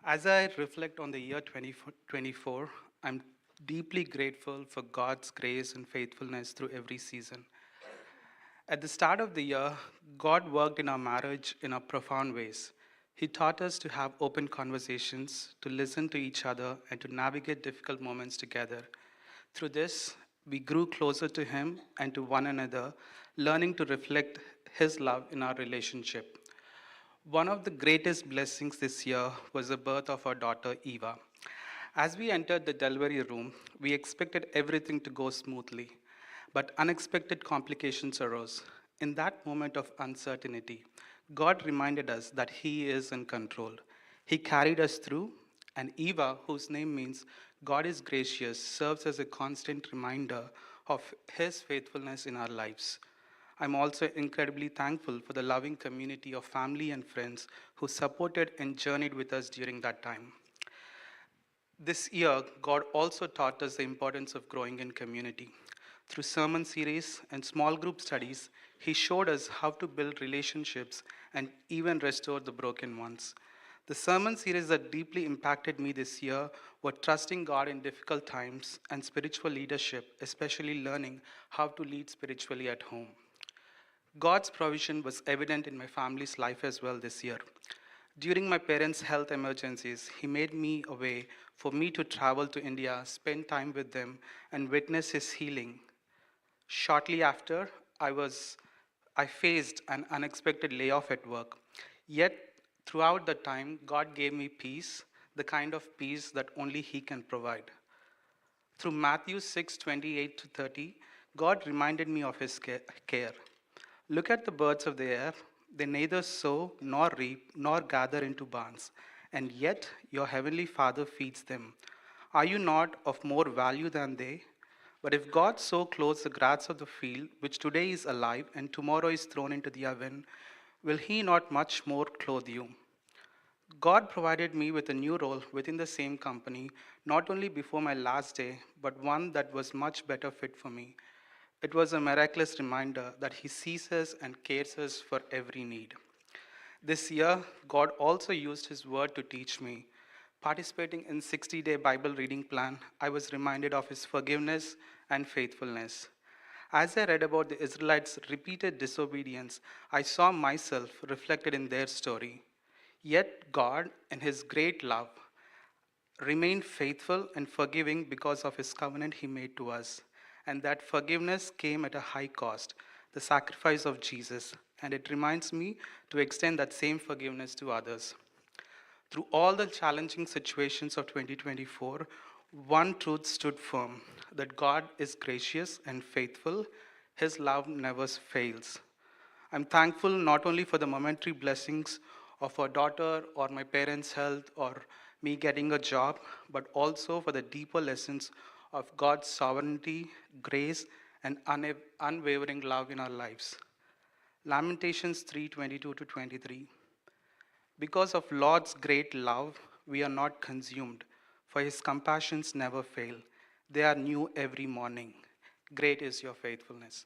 As I reflect on the year 2024, I'm deeply grateful for God's grace and faithfulness through every season. At the start of the year, God worked in our marriage in a profound ways. He taught us to have open conversations, to listen to each other, and to navigate difficult moments together. Through this, we grew closer to Him and to one another, learning to reflect His love in our relationship. One of the greatest blessings this year was the birth of our daughter Eva. As we entered the delivery room, we expected everything to go smoothly, but unexpected complications arose. In that moment of uncertainty, God reminded us that He is in control. He carried us through, and Eva, whose name means God is gracious, serves as a constant reminder of His faithfulness in our lives. I'm also incredibly thankful for the loving community of family and friends who supported and journeyed with us during that time. This year, God also taught us the importance of growing in community. Through sermon series and small group studies, He showed us how to build relationships and even restore the broken ones. The sermon series that deeply impacted me this year were trusting God in difficult times and spiritual leadership, especially learning how to lead spiritually at home. God's provision was evident in my family's life as well this year. During my parents' health emergencies, He made me a way for me to travel to India, spend time with them, and witness His healing. Shortly after, I faced an unexpected layoff at work. Yet, throughout the time, God gave me peace, the kind of peace that only He can provide. Through Matthew 6:28 to 30, God reminded me of His care. Look at the birds of the air. They neither sow nor reap nor gather into barns, and yet your heavenly Father feeds them. Are you not of more value than they? But if God so clothes the grass of the field, which today is alive and tomorrow is thrown into the oven, will He not much more clothe you? God provided me with a new role within the same company, not only before my last day, but one that was much better fit for me. It was a miraculous reminder that He sees us and cares us for every need. This year, God also used His word to teach me. Participating in 60-day Bible reading plan, I was reminded of His forgiveness and faithfulness. As I read about the Israelites' repeated disobedience, I saw myself reflected in their story. Yet God, in His great love, remained faithful and forgiving because of His covenant He made to us. And that forgiveness came at a high cost, the sacrifice of Jesus. And it reminds me to extend that same forgiveness to others. Through all the challenging situations of 2024, one truth stood firm, that God is gracious and faithful. His love never fails. I'm thankful not only for the momentary blessings of our daughter or my parents' health or me getting a job, but also for the deeper lessons of God's sovereignty, grace, and unwavering love in our lives. Lamentations 3:22 to 23. Because of Lord's great love, we are not consumed, for His compassions never fail. They are new every morning. Great is your faithfulness.